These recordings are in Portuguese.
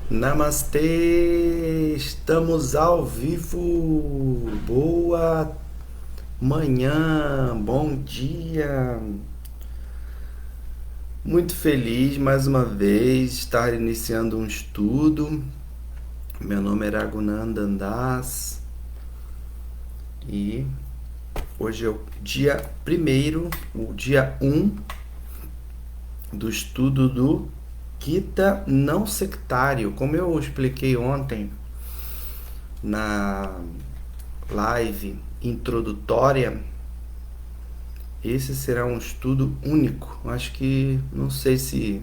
Namastê! Estamos ao vivo! Boa manhã, bom dia! Muito feliz mais uma vez estar iniciando um estudo. Meu nome é Raghunandan Das e hoje é o dia primeiro, o dia 1 do estudo do Gita não sectário. Como eu expliquei ontem na live introdutória, esse será um estudo único. Acho que não sei se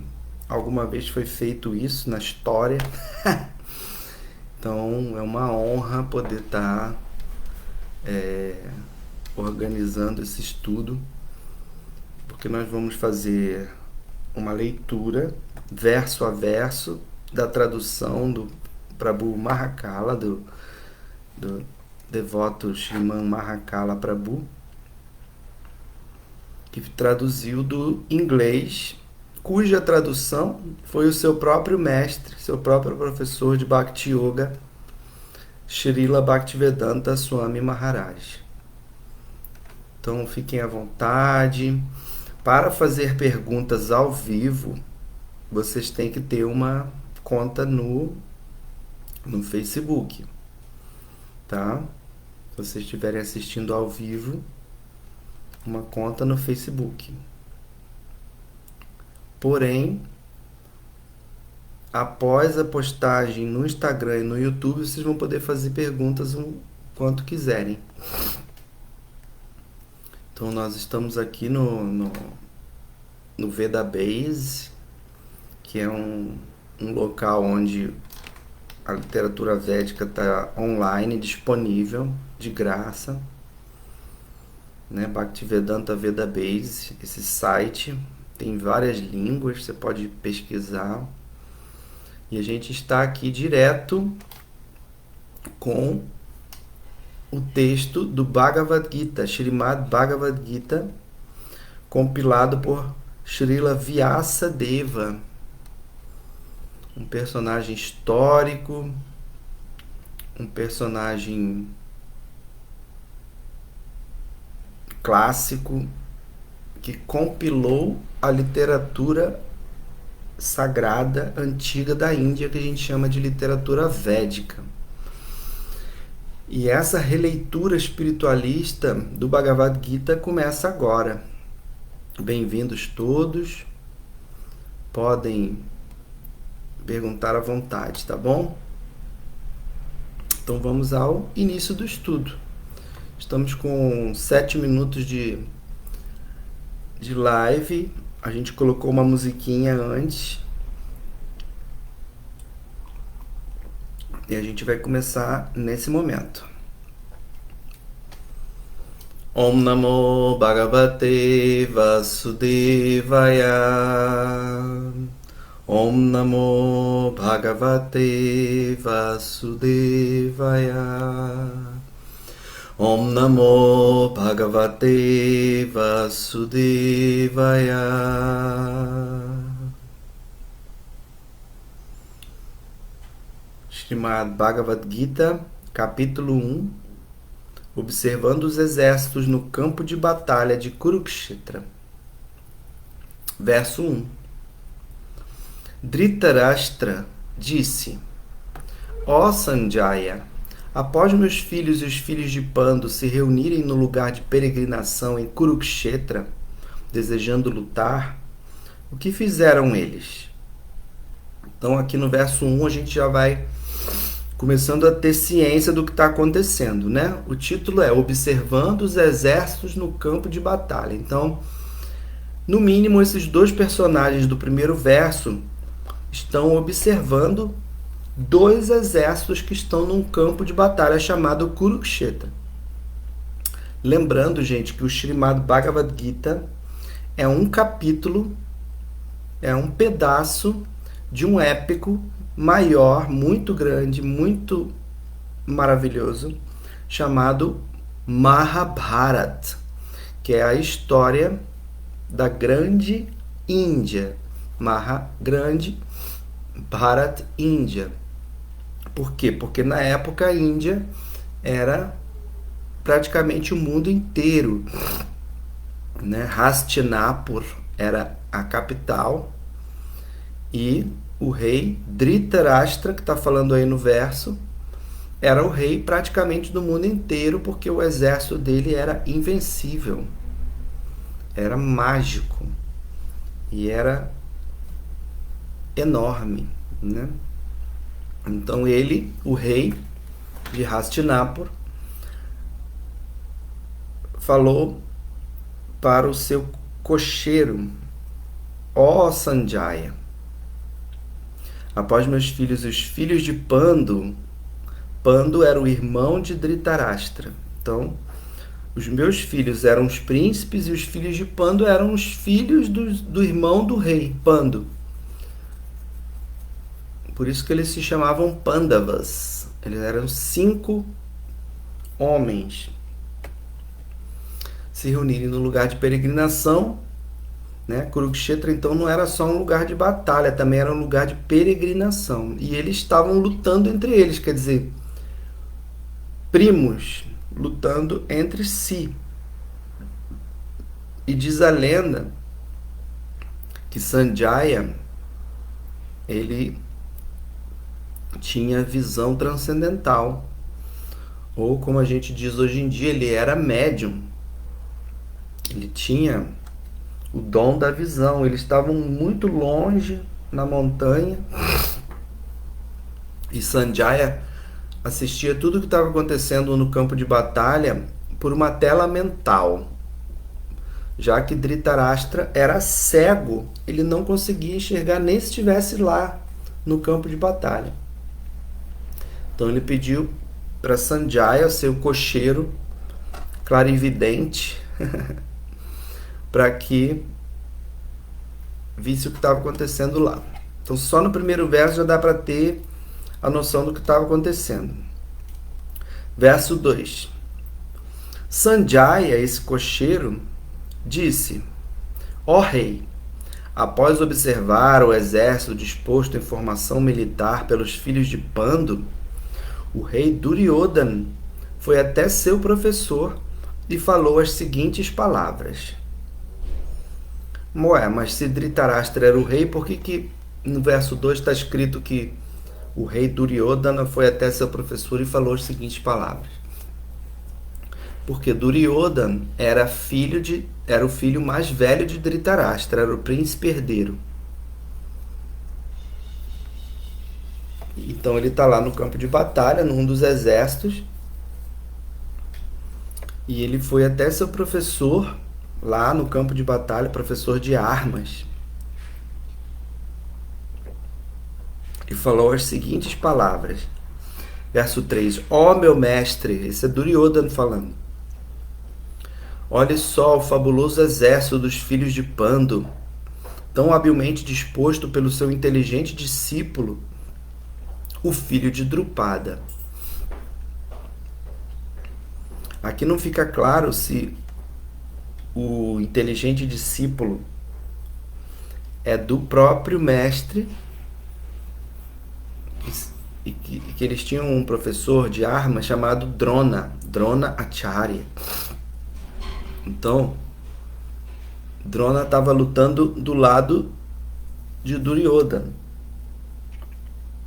alguma vez foi feito isso na história. Então é uma honra poder estar organizando esse estudo, porque nós vamos fazer uma leitura verso a verso da tradução do Prabhu Mahakala, do devoto Shriman Mahakala Prabhu, que traduziu do inglês, cuja tradução foi o seu próprio mestre, seu próprio professor de Bhakti Yoga, Srila Bhaktivedanta Swami Maharaj. Então fiquem à vontade. Para fazer perguntas ao vivo, vocês têm que ter uma conta no Facebook, tá? Se vocês estiverem assistindo ao vivo, uma conta no Facebook. Porém, após a postagem no Instagram e no YouTube, vocês vão poder fazer perguntas o quanto quiserem. Então, nós estamos aqui no Vedabase, que é um local onde a literatura védica está online, disponível, de graça, né? Bhaktivedanta Vedabase, esse site tem várias línguas, você pode pesquisar. E a gente está aqui direto com o texto do Bhagavad Gita, Srimad Bhagavad Gita, compilado por Srila Vyasadeva, um personagem histórico, um personagem clássico que compilou a literatura sagrada antiga da Índia, que a gente chama de literatura védica. E essa releitura espiritualista do Bhagavad Gita começa agora. Bem-vindos todos. Podem perguntar à vontade, tá bom? Então vamos ao início do estudo. Estamos com 7 minutos de live. A gente colocou uma musiquinha antes. E a gente vai começar nesse momento. Om Namo Bhagavate Vasudevaya. Om Namo Bhagavate Vasudevaya. Om Namo Bhagavate Vasudevaya. Srimad Bhagavad Gita, capítulo 1, observando os exércitos no campo de batalha de Kurukshetra. Verso 1. Dhritarashtra disse: Ó Sanjaya, após meus filhos e os filhos de Pandu se reunirem no lugar de peregrinação em Kurukshetra, desejando lutar, o que fizeram eles? Então aqui no verso 1 a gente já vai começando a ter ciência do que está acontecendo, né? O título é Observando os Exércitos no Campo de Batalha. Então, no mínimo, esses dois personagens do primeiro verso estão observando dois exércitos que estão num campo de batalha chamado Kurukshetra. Lembrando, gente, que o Srimad Bhagavad Gita é um capítulo, é um pedaço de um épico maior, muito grande, muito maravilhoso, chamado Mahabharata, que é a história da grande Índia. Maha, grande, Bharat, Índia. Por quê? Porque na época a Índia era praticamente o mundo inteiro, né? Hastinapur era a capital e o rei Dhritarashtra, que está falando aí no verso, era o rei praticamente do mundo inteiro, porque o exército dele era invencível, era mágico e era enorme, né? Então ele, o rei de Hastinapur, falou para o seu cocheiro: ó Sanjaya, após meus filhos, os filhos de Pandu, Pandu era o irmão de Dhritarashtra. Então, os meus filhos eram os príncipes e os filhos de Pandu eram os filhos do irmão do rei, Pandu. Por isso que eles se chamavam Pandavas. Eles eram 5 homens se reunirem no lugar de peregrinação, né? Kurukshetra então não era só um lugar de batalha, também era um lugar de peregrinação. E eles estavam lutando entre eles, quer dizer, primos lutando entre si. E diz a lenda que Sanjaya, ele tinha visão transcendental, ou como a gente diz hoje em dia, ele era médium. Ele tinha o dom da visão. Eles estavam muito longe na montanha e Sanjaya assistia tudo o que estava acontecendo no campo de batalha por uma tela mental, já que Dhritarashtra era cego, ele não conseguia enxergar nem se estivesse lá no campo de batalha. Então ele pediu para Sanjaya, seu cocheiro clarividente, para que visse o que estava acontecendo lá. Então só no primeiro verso já dá para ter a noção do que estava acontecendo. Verso 2. Sanjaya, esse cocheiro, disse: ó rei, após observar o exército disposto em formação militar pelos filhos de Pandu, o rei Duryodhana foi até seu professor e falou as seguintes palavras. Mas se Dhritarashtra era o rei, por que no verso 2 está escrito que o rei Duryodhana foi até seu professor e falou as seguintes palavras? Porque Duryodhana era o filho mais velho de Dhritarashtra, era o príncipe herdeiro. Então ele está lá no campo de batalha, num dos exércitos, e ele foi até seu professor lá no campo de batalha, professor de armas, e falou as seguintes palavras. Verso 3. Ó meu mestre, esse é Duryodhana falando. Olhe só o fabuloso exército dos filhos de Pandu, tão habilmente disposto pelo seu inteligente discípulo, o filho de Drupada. Aqui não fica claro se o inteligente discípulo é do próprio mestre e que eles tinham um professor de armas chamado Drona Acharya. Então, Drona estava lutando do lado de Duryodhana.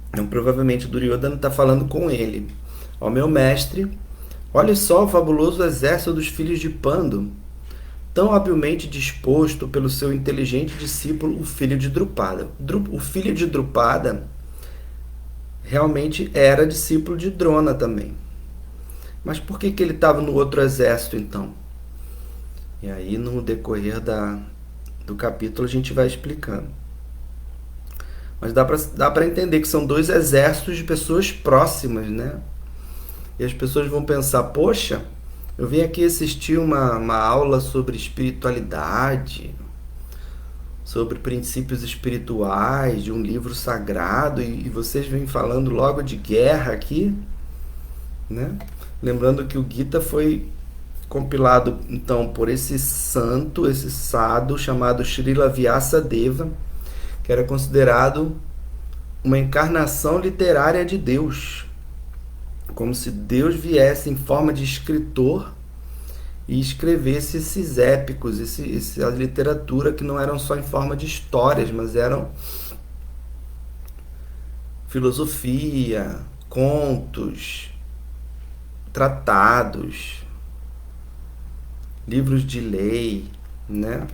Então, provavelmente Duryodhana está falando com ele. Ó meu mestre, olhe só o fabuloso exército dos filhos de Pandu, tão habilmente disposto pelo seu inteligente discípulo, o filho de Drupada. O filho de Drupada realmente era discípulo de Drona também. Mas por que ele estava no outro exército, então? E aí, no decorrer do capítulo, a gente vai explicando. Mas dá para entender que são 2 exércitos de pessoas próximas, né? E as pessoas vão pensar, poxa, eu vim aqui assistir uma aula sobre espiritualidade, sobre princípios espirituais, de um livro sagrado, e vocês vêm falando logo de guerra aqui, né? Lembrando que o Gita foi compilado, então, por esse santo, esse sadhu, chamado Srila Vyasadeva, que era considerado uma encarnação literária de Deus, como se Deus viesse em forma de escritor e escrevesse esses épicos, essa literatura que não eram só em forma de histórias, mas eram filosofia, contos, tratados, livros de lei, né?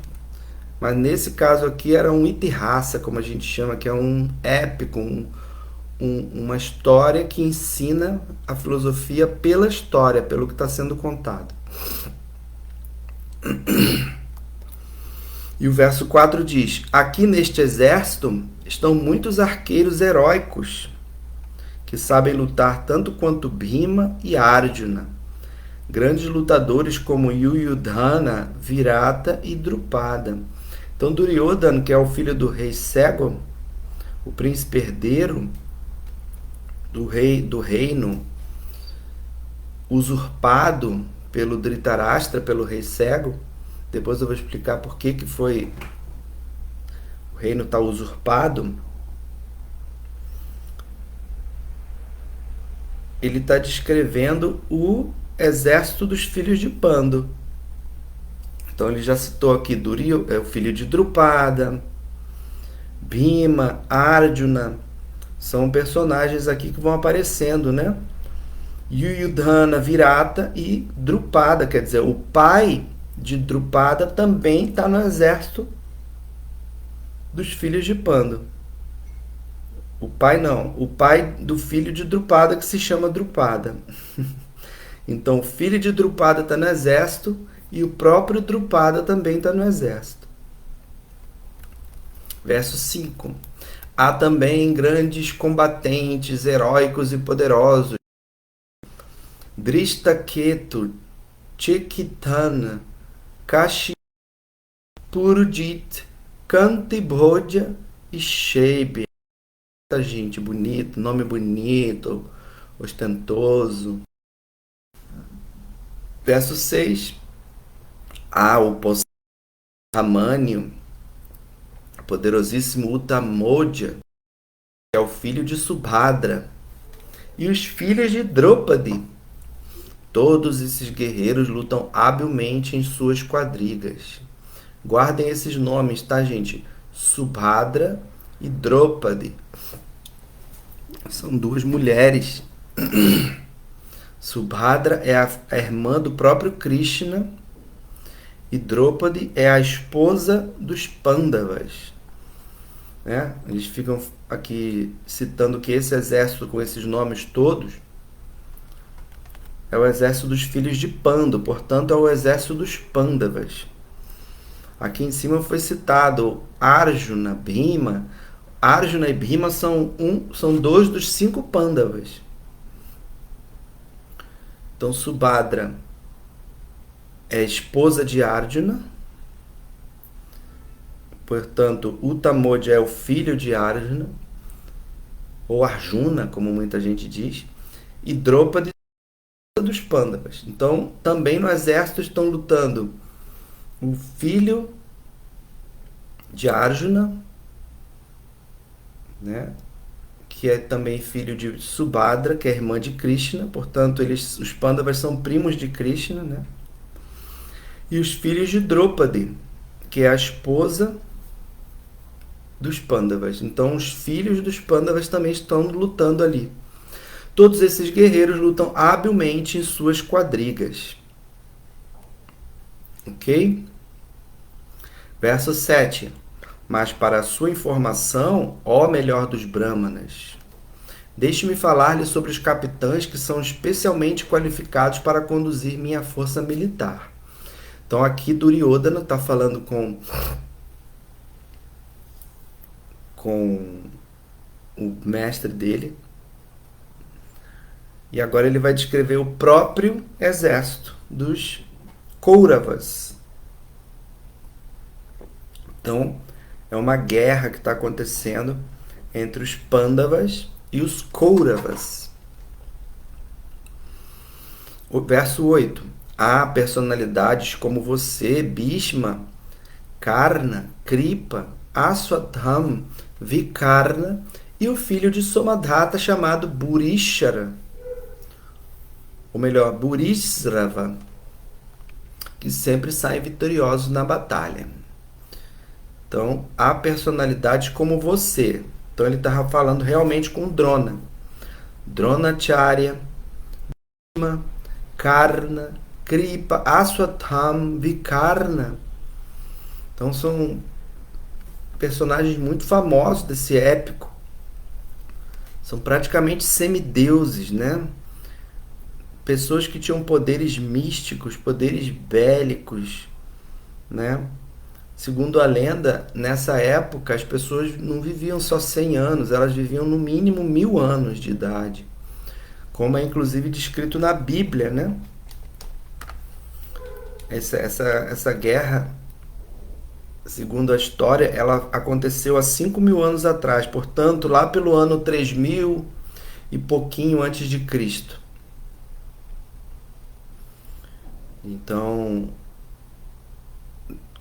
Mas nesse caso aqui era um itirasa, como a gente chama, que é um épico, uma história que ensina a filosofia pela história, pelo que está sendo contado. E o verso 4 diz: aqui neste exército estão muitos arqueiros heróicos, que sabem lutar tanto quanto Bhima e Arjuna, grandes lutadores como Yuyudhana, Virata e Drupada. Então Duryodhana, que é o filho do rei cego, o príncipe herdeiro do reino, usurpado pelo Dhritarashtra, pelo rei cego. Depois eu vou explicar por que foi o reino está usurpado. Ele está descrevendo o exército dos filhos de Pandu. Então ele já citou aqui é o filho de Drupada, Bhima, Arjuna, são personagens aqui que vão aparecendo, né? Yuyudhana, Virata e Drupada, quer dizer, o pai de Drupada também está no exército dos filhos de Pandu. O pai não, o pai do filho de Drupada, que se chama Drupada. Então o filho de Drupada está no exército e o próprio Drupada também está no exército. Verso 5. Há também grandes combatentes, heróicos e poderosos. Drishtaketu, Chekitana, Kashi, Purujit, Kantibhoja e Shebe. Gente bonito, nome bonito, ostentoso. Verso 6. Há o Ramânio, poderosíssimo Utamoja, que é o filho de Subhadra, e os filhos de Draupadi. Todos esses guerreiros lutam habilmente em suas quadrigas. Guardem esses nomes, tá, gente? Subhadra e Draupadi. São duas mulheres. Subhadra é a irmã do próprio Krishna e Draupadi é a esposa dos Pandavas. Né? Eles ficam aqui citando que esse exército com esses nomes todos é o exército dos filhos de Pandu, portanto é o exército dos Pandavas. Aqui em cima foi citado Arjuna, Bhima. Arjuna e Bhima são dois dos 5 Pandavas. Então Subhadra é esposa de Arjuna, portanto Utamoja é o filho de Arjuna, ou Arjuna, como muita gente diz, e Draupadi dos Pandavas. Então, também no exército estão lutando o filho de Arjuna, né, que é também filho de Subhadra, que é irmã de Krishna, portanto, os Pandavas são primos de Krishna, né? E os filhos de Draupadi, que é a esposa dos Pandavas. Então, os filhos dos Pandavas também estão lutando ali. Todos esses guerreiros lutam habilmente em suas quadrigas. Ok? Verso 7. Mas para a sua informação, ó melhor dos Brahmanas, deixe-me falar-lhe sobre os capitães que são especialmente qualificados para conduzir minha força militar. Então aqui Duryodhana está falando com o mestre dele. E agora ele vai descrever o próprio exército dos Kauravas. Então, é uma guerra que está acontecendo entre os Pandavas e os Kauravas. O verso 8. Há personalidades como você, Bhishma, Karna, Kripa, Aswatham, Vikarna e o filho de Somadhata chamado Burishara, ou melhor, Burisrava, que sempre saem vitoriosos na batalha. Então, há personalidades como você. Então, ele estava falando realmente com Drona. Dronacharya, Karna, Kripa, Aswatham, Vikarna. Então, são personagens muito famosos desse épico. São praticamente semideuses, né? Pessoas que tinham poderes místicos, poderes bélicos, né? Segundo a lenda, nessa época as pessoas não viviam só 100 anos, elas viviam no mínimo 1000 anos de idade, como é inclusive descrito na Bíblia, né? Essa guerra, segundo a história, ela aconteceu há 5.000 anos atrás, portanto, lá pelo ano 3000 e pouquinho antes de Cristo. Então,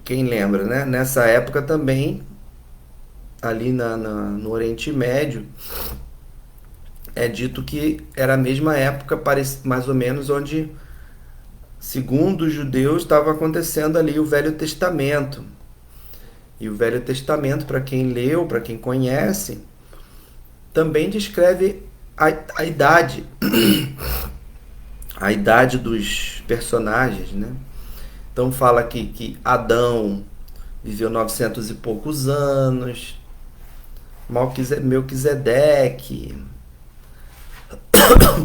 quem lembra, né? Nessa época também, ali no Oriente Médio, é dito que era a mesma época, mais ou menos, onde, segundo os judeus, estava acontecendo ali o Velho Testamento. E o Velho Testamento, para quem leu, para quem conhece, também descreve a idade, a idade dos personagens, né? Então fala aqui que Adão viveu 900 e poucos anos, Melquisedeque,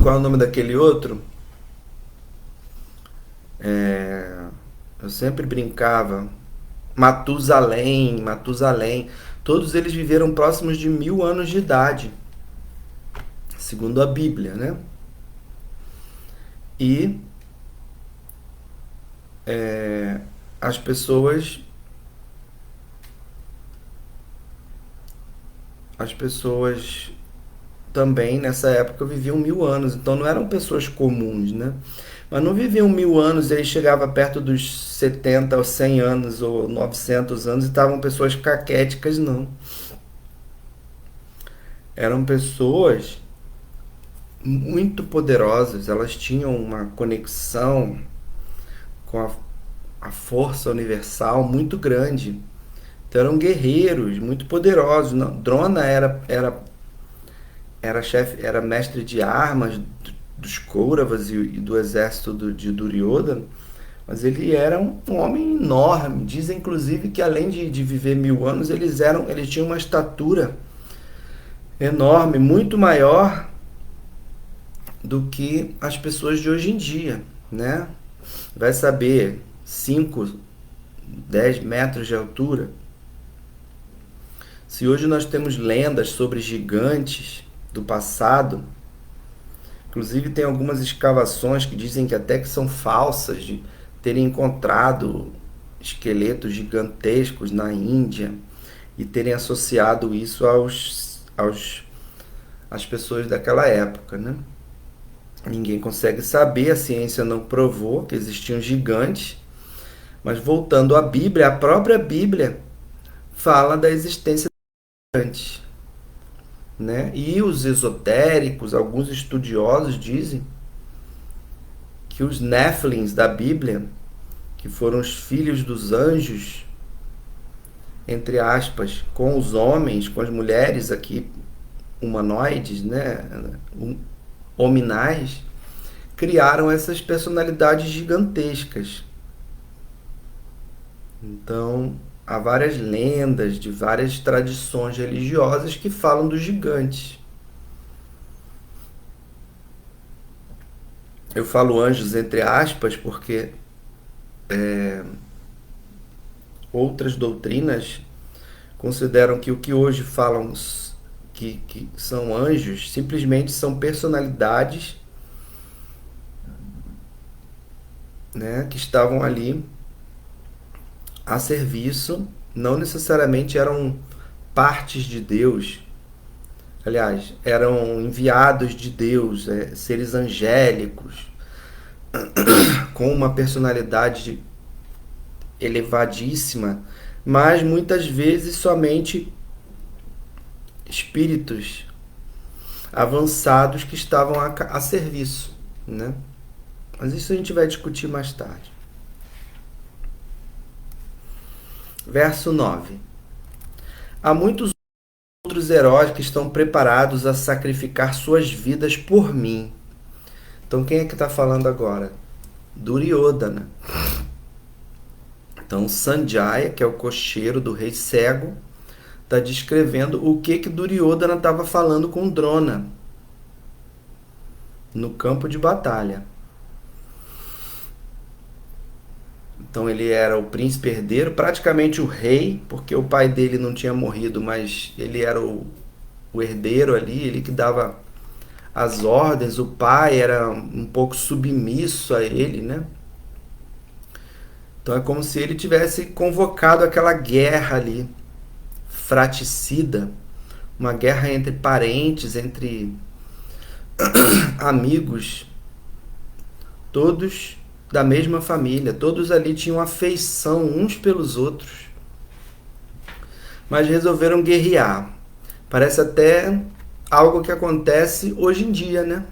qual é o nome daquele outro? Eu sempre brincava, Matusalém, todos eles viveram próximos de 1000 anos de idade, segundo a Bíblia, né? E as pessoas também nessa época viviam 1000 anos, então não eram pessoas comuns, né? Mas não viviam 1000 anos e aí chegava perto dos 70 ou 100 anos ou 900 anos e estavam pessoas caquéticas, não. Eram pessoas muito poderosas, elas tinham uma conexão com a força universal muito grande. Então eram guerreiros muito poderosos. Drona era chefe, era mestre de armas dos Kauravas e do exército de Duryodhana, mas ele era um homem enorme. Diz inclusive que além de viver 1000 anos, eles tinham uma estatura enorme, muito maior do que as pessoas de hoje em dia, né? Vai saber, 5, 10 metros de altura. Se hoje nós temos lendas sobre gigantes do passado, inclusive tem algumas escavações que dizem que até que são falsas, de terem encontrado esqueletos gigantescos na Índia e terem associado isso às pessoas daquela época, né? Ninguém consegue saber, a ciência não provou que existiam gigantes, mas voltando à Bíblia, a própria Bíblia fala da existência de gigantes, né? E os esotéricos, alguns estudiosos dizem que os Néfilins da Bíblia, que foram os filhos dos anjos, entre aspas, com os homens, com as mulheres aqui humanoides, né, hominais, criaram essas personalidades gigantescas. Então, há várias lendas de várias tradições religiosas que falam dos gigantes. Eu falo anjos entre aspas porque outras doutrinas consideram que o que hoje falam que são anjos simplesmente são personalidades, né, que estavam ali a serviço, não necessariamente eram partes de Deus. Aliás, eram enviados de Deus, seres angélicos, com uma personalidade elevadíssima, mas muitas vezes somente espíritos avançados que estavam a serviço, né? Mas isso a gente vai discutir mais tarde. Verso 9. Há muitos outros heróis que estão preparados a sacrificar suas vidas por mim. Então quem é que está falando agora? Duryodhana. Então Sanjaya, que é o cocheiro do rei cego, está descrevendo o que Duryodhana estava falando com Drona no campo de batalha. Então ele era o príncipe herdeiro, praticamente o rei, porque o pai dele não tinha morrido, mas ele era o herdeiro ali, ele que dava as ordens, o pai era um pouco submisso a ele, né? Então é como se ele tivesse convocado aquela guerra ali, fraticida, uma guerra entre parentes, entre amigos, todos da mesma família, todos ali tinham afeição uns pelos outros, mas resolveram guerrear. Parece até algo que acontece hoje em dia, né?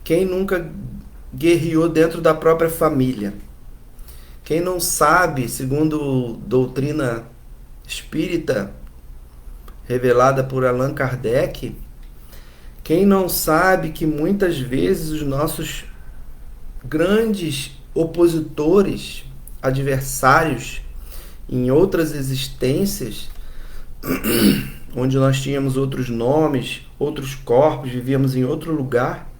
Quem nunca guerreou dentro da própria família? Quem não sabe, segundo doutrina espírita revelada por Allan Kardec, quem não sabe que muitas vezes os nossos grandes opositores, adversários em outras existências, onde nós tínhamos outros nomes, outros corpos, vivíamos em outro lugar,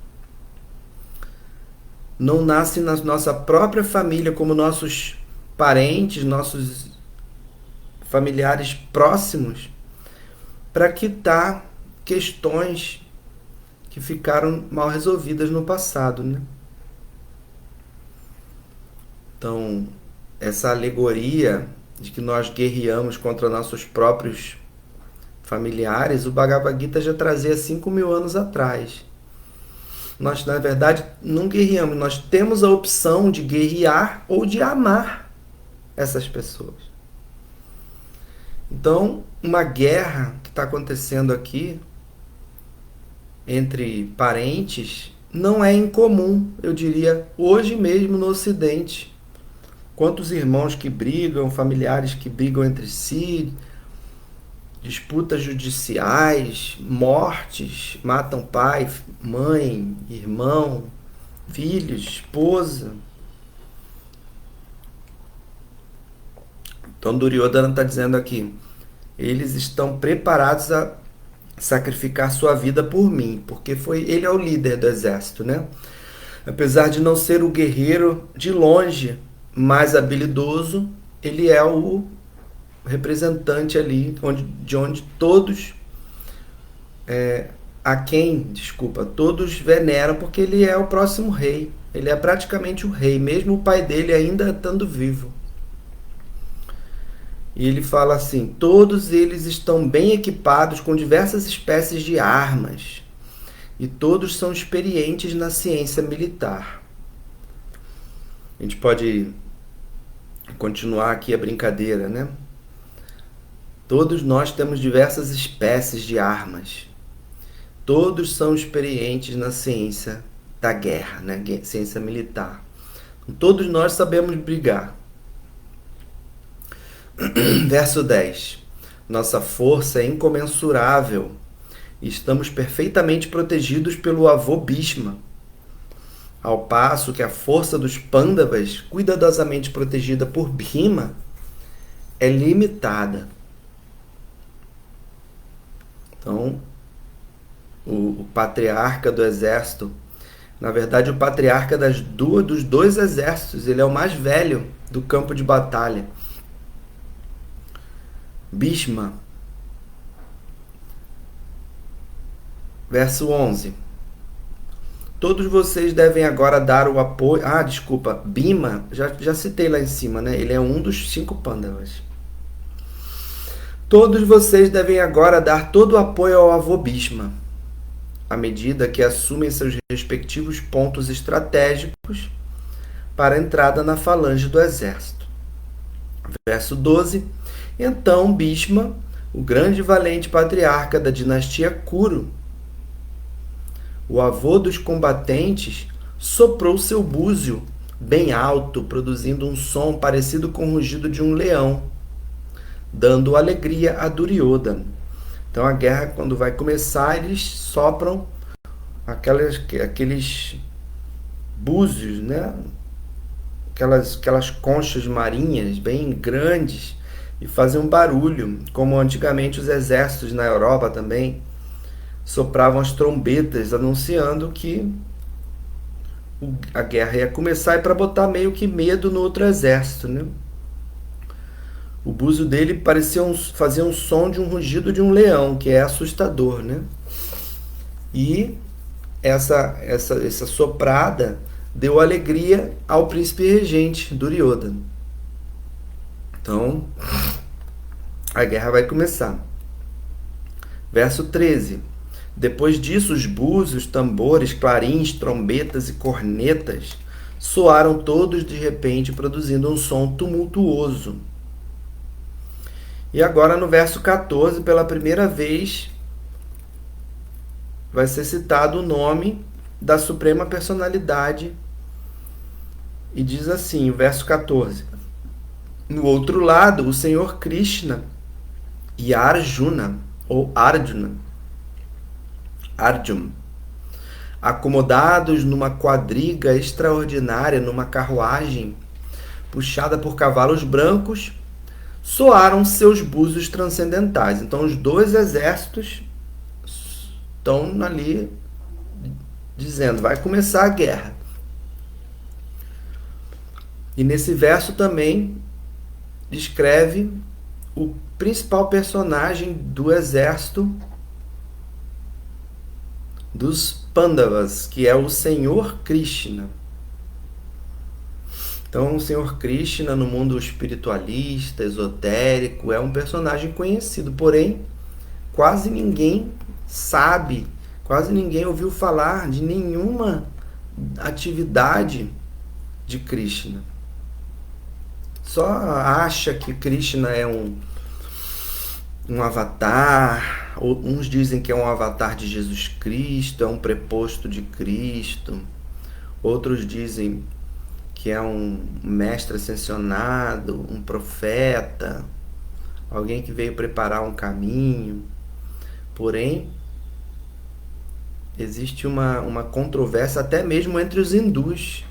não nascem na nossa própria família como nossos parentes, nossos familiares próximos, para quitar questões que ficaram mal resolvidas no passado, né? Então, essa alegoria de que nós guerreamos contra nossos próprios familiares, o Bhagavad Gita já trazia 5.000 anos atrás. Nós, na verdade, não guerreamos, nós temos a opção de guerrear ou de amar essas pessoas. Então, uma guerra que está acontecendo aqui entre parentes não é incomum, eu diria, hoje mesmo no Ocidente. Quantos irmãos que brigam, familiares que brigam entre si, disputas judiciais, mortes, matam pai, mãe, irmão, filhos, esposa. Então Duryodhana está dizendo aqui, eles estão preparados a sacrificar sua vida por mim, porque ele é o líder do exército, né? Apesar de não ser o guerreiro de longe mais habilidoso, ele é o representante ali de onde todos todos veneram, porque ele é o próximo rei, ele é praticamente o rei, mesmo o pai dele ainda estando vivo. E ele fala assim, todos eles estão bem equipados com diversas espécies de armas e todos são experientes na ciência militar. A gente pode continuar aqui a brincadeira, né? Todos nós temos diversas espécies de armas. Todos são experientes na ciência da guerra, né? Ciência militar. Todos nós sabemos brigar. Verso 10. Nossa força é incomensurável e estamos perfeitamente protegidos pelo avô Bhishma, ao passo que a força dos Pandavas, cuidadosamente protegida por Bhima, é limitada. Então, o patriarca do exército, na verdade o patriarca dos dois exércitos, ele é o mais velho do campo de batalha. Bhishma. Verso 11. Todos vocês devem agora dar o apoio... Bhima, já citei lá em cima, né? Ele é um dos 5 Pandavas. Todos vocês devem agora dar todo o apoio ao avô Bhishma, à medida que assumem seus respectivos pontos estratégicos para a entrada na falange do exército. Verso 12. Então Bhishma o grande e valente patriarca da dinastia Kuru, o avô dos combatentes, soprou seu búzio bem alto, produzindo um som parecido com o rugido de um leão, dando alegria a Duryodhana. Então a guerra, quando vai começar, eles sopram aqueles búzios, né? Aquelas conchas marinhas bem grandes e fazem um barulho, como antigamente os exércitos na Europa também sopravam as trombetas anunciando que a guerra ia começar, e para botar meio que medo no outro exército, né? O búzio dele fazia um som de um rugido de um leão, que é assustador, né? E essa soprada deu alegria ao príncipe regente Duryodhana. Então, a guerra vai começar. Verso 13. Depois disso, os búzios, tambores, clarins, trombetas e cornetas soaram todos de repente, produzindo um som tumultuoso. E agora, no verso 14, pela primeira vez, vai ser citado o nome da Suprema Personalidade. E diz assim, o verso 14. No outro lado, o Senhor Krishna e Arjuna, ou Arjuna, acomodados numa quadriga extraordinária, numa carruagem puxada por cavalos brancos, soaram seus búzios transcendentais. Então os dois exércitos estão ali dizendo, vai começar a guerra. E nesse verso também descreve o principal personagem do exército dos Pandavas, que é o Senhor Krishna. Então, o Senhor Krishna, no mundo espiritualista, esotérico, é um personagem conhecido, porém, quase ninguém sabe, quase ninguém ouviu falar de nenhuma atividade de Krishna. Só acha que Krishna é um avatar, uns dizem que é um avatar de Jesus Cristo, é um preposto de Cristo, outros dizem que é um mestre ascensionado, um profeta, alguém que veio preparar um caminho. Porém, existe uma controvérsia até mesmo entre os hindus,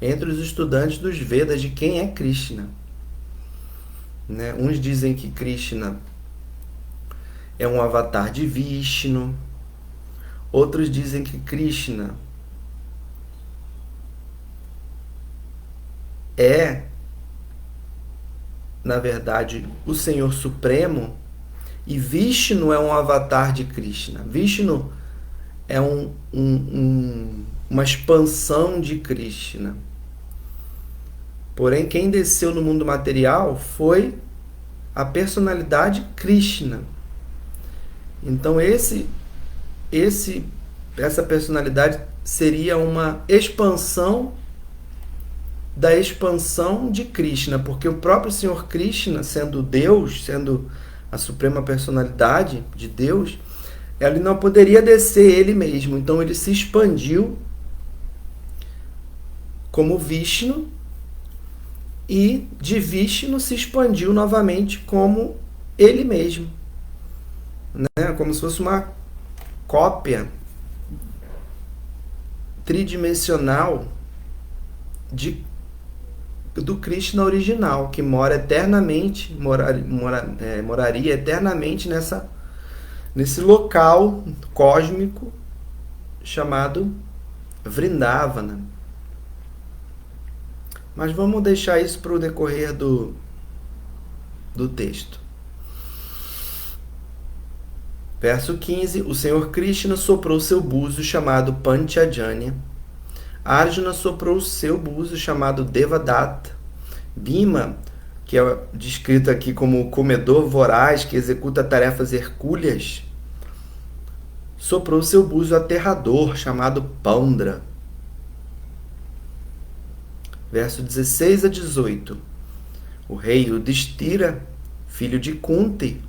entre os estudantes dos Vedas, de quem é Krishna. Né? Uns dizem que Krishna é um avatar de Vishnu, outros dizem que Krishna é, na verdade, o Senhor Supremo, e Vishnu é um avatar de Krishna. Vishnu é uma expansão de Krishna. Porém, quem desceu no mundo material foi a personalidade Krishna. Então, essa personalidade seria uma expansão da expansão de Krishna, porque o próprio Senhor Krishna, sendo Deus, sendo a suprema personalidade de Deus, ele não poderia descer ele mesmo, então ele se expandiu como Vishnu, e de Vishnu se expandiu novamente como ele mesmo, né? Como se fosse uma cópia tridimensional do Krishna original, que mora eternamente, moraria eternamente nesse local cósmico chamado Vrindavana. Mas vamos deixar isso para o decorrer do texto. Verso 15. O Senhor Krishna soprou seu búzio chamado Panchajanya. Arjuna soprou o seu búzio chamado Devadatta. Bhima, que é descrito aqui como o comedor voraz que executa tarefas hercúleas, soprou seu búzio aterrador chamado Paundra. Verso 16 a 18. O rei Yudhishthira, filho de Kunti,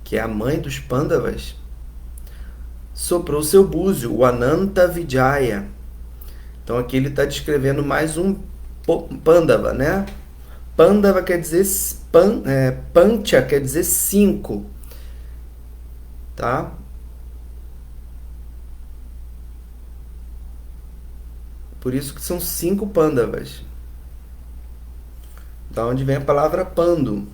que é a mãe dos Pandavas, soprou seu búzio, o Ananta Vijaya. Então aqui ele está descrevendo mais um Pandava, né? Pandava quer dizer Pancha quer dizer 5, tá? Por isso que são 5 Pandavas. Da onde vem a palavra Pandu.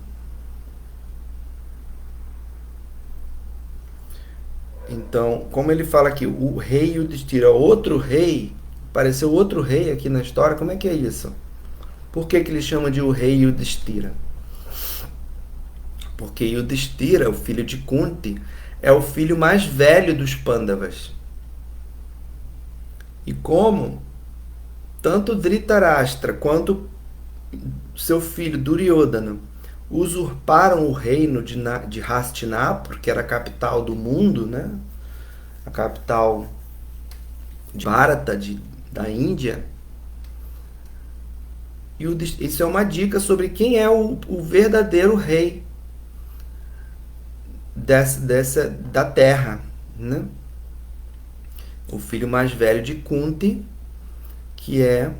Então, como ele fala aqui, o rei Yudhishthira, outro rei, apareceu outro rei aqui na história, como é que é isso? Por que ele chama de o rei Yudhishthira? Porque Yudhishthira, o filho de Kunti, é o filho mais velho dos Pandavas. E como tanto Dhritarashtra quanto seu filho Duryodhana usurparam o reino de Hastinapur, que era a capital do mundo, né? A capital de Bharata, da Índia. E isso é uma dica sobre quem é o verdadeiro rei da terra, né? O filho mais velho de Kunti, que é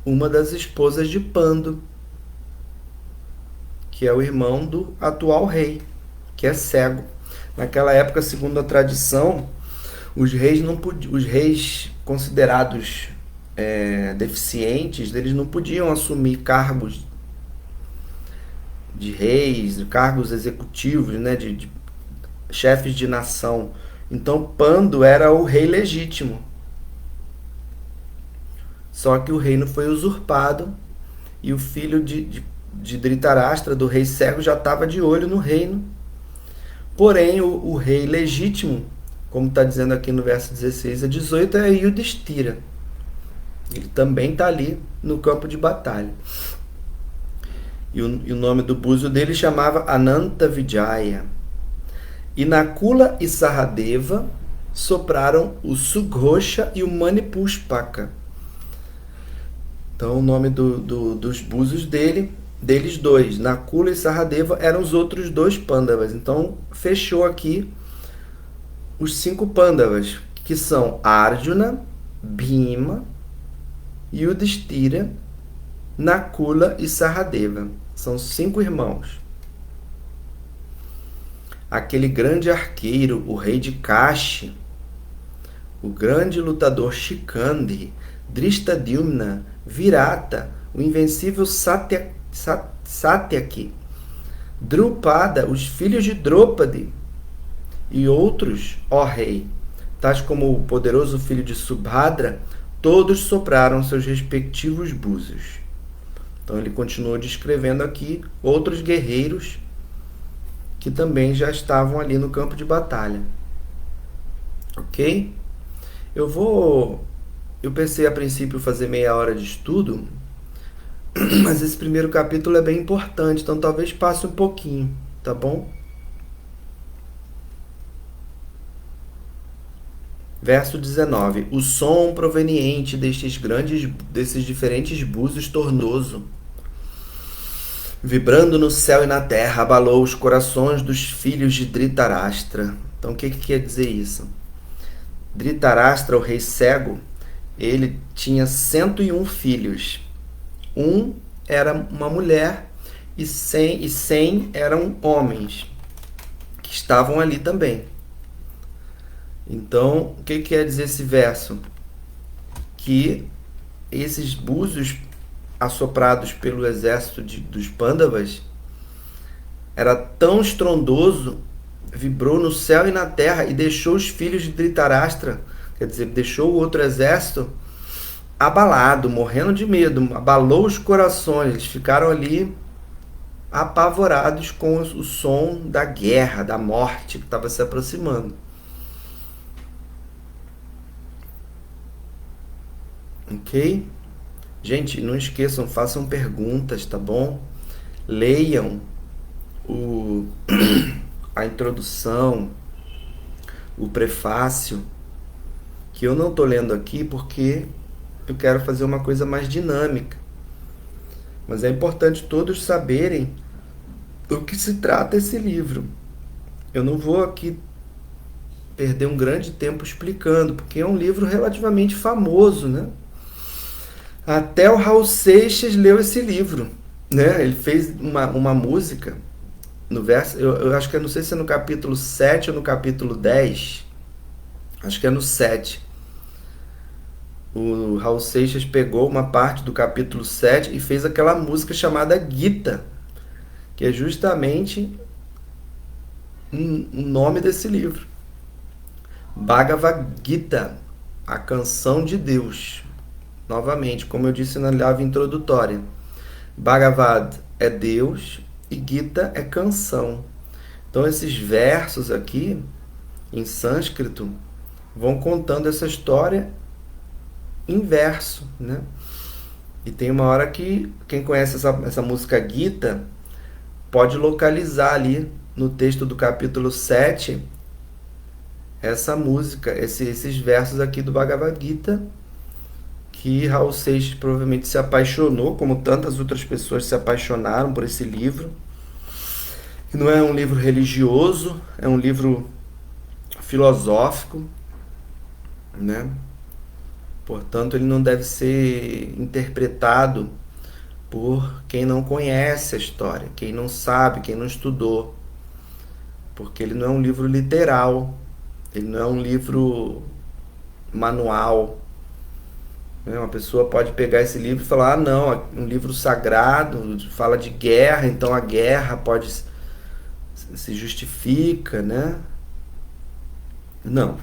uma das esposas de Pandu, que é o irmão do atual rei, que é cego. Naquela época, segundo a tradição, os reis considerados deficientes, eles não podiam assumir cargos de reis, cargos executivos, né, de chefes de nação. Então Pandu era o rei legítimo. Só que o reino foi usurpado e o filho de Dhritarashtra, do rei cego, já estava de olho no reino. Porém, o rei legítimo, como está dizendo aqui no verso 16 a 18, é Yudhishthira. Ele também está ali no campo de batalha. E o nome do búzio dele chamava Ananta Vijaya. E Nakula e Sahadeva sopraram o Sughosha e o Manipushpaka. Então o nome dos búzios deles dois, Nakula e Sahadeva, eram os outros 2 Pandavas. Então fechou aqui os 5 Pandavas, que são Arjuna, Bhima, Yudhishthira, Nakula e Sahadeva. São 5 irmãos. Aquele grande arqueiro, o rei de Kashi, o grande lutador Shikandi, Drishtadyumna, Virata, o invencível Satyaki, Drupada, os filhos de Draupadi e outros, ó rei, tais como o poderoso filho de Subhadra, todos sopraram seus respectivos búzios. Então ele continuou descrevendo aqui outros guerreiros que também já estavam ali no campo de batalha. Ok? Eu pensei a princípio fazer meia hora de estudo, mas esse primeiro capítulo é bem importante, então talvez passe um pouquinho, tá bom? Verso 19. O som proveniente desses diferentes búzios tornoso, vibrando no céu e na terra, abalou os corações dos filhos de Dhritarashtra. Então o que quer dizer isso? Dhritarashtra, o rei cego, ele tinha 101 filhos. Um era uma mulher e 100 eram homens que estavam ali também. Então, o que quer dizer esse verso? Que esses búzios assoprados pelo exército dos Pandavas era tão estrondoso, vibrou no céu e na terra e deixou os filhos de Dhritarashtra, quer dizer, deixou o outro exército abalado, morrendo de medo, abalou os corações, eles ficaram ali apavorados com o som da guerra, da morte que estava se aproximando. Ok? Gente, não esqueçam, façam perguntas, tá bom? Leiam a introdução, o prefácio, que eu não estou lendo aqui porque eu quero fazer uma coisa mais dinâmica. Mas é importante todos saberem do que se trata esse livro. Eu não vou aqui perder um grande tempo explicando, porque é um livro relativamente famoso, né? Até o Raul Seixas leu esse livro, né? Ele fez uma música no verso, eu acho que não sei se é no capítulo 7 ou no capítulo 10, acho que é no 7. O Raul Seixas pegou uma parte do capítulo 7 e fez aquela música chamada Gita, que é justamente o nome desse livro. Bhagavad Gita, a canção de Deus. Novamente, como eu disse na live introdutória, Bhagavad é Deus e Gita é canção. Então esses versos aqui, em sânscrito, vão contando essa história em verso, né? E tem uma hora que quem conhece essa música Gita pode localizar ali no texto do capítulo 7 essa música, esses versos aqui do Bhagavad Gita, que Raul Seixas provavelmente se apaixonou, como tantas outras pessoas se apaixonaram por esse livro. E não é um livro religioso, é um livro filosófico, né? Portanto, ele não deve ser interpretado por quem não conhece a história, quem não sabe, quem não estudou. Porque ele não é um livro literal, ele não é um livro manual. Uma pessoa pode pegar esse livro e falar: ah, não, é um livro sagrado, fala de guerra, então a guerra pode se justifica, né? Não.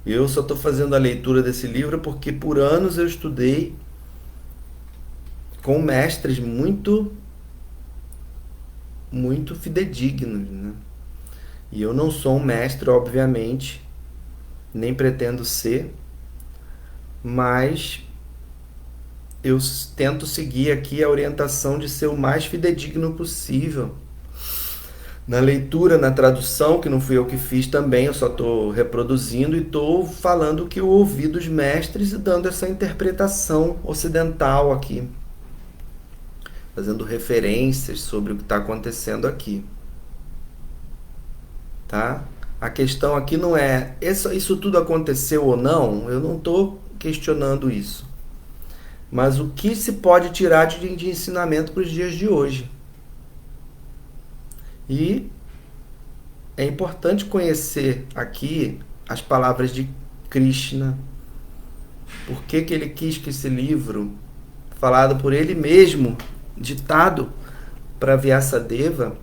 Eu só estou fazendo a leitura desse livro porque por anos eu estudei com mestres muito fidedignos, né? E eu não sou um mestre, obviamente, nem pretendo ser, mas eu tento seguir aqui a orientação de ser o mais fidedigno possível. Na leitura, na tradução, que não fui eu que fiz também, eu só estou reproduzindo e estou falando o que eu ouvi dos mestres e dando essa interpretação ocidental aqui, fazendo referências sobre o que está acontecendo aqui. Tá? A questão aqui não é isso tudo aconteceu ou não, eu não estou questionando isso. Mas o que se pode tirar de ensinamento para os dias de hoje? E é importante conhecer aqui as palavras de Krishna. Por que ele quis que esse livro, falado por ele mesmo, ditado para Vyasadeva,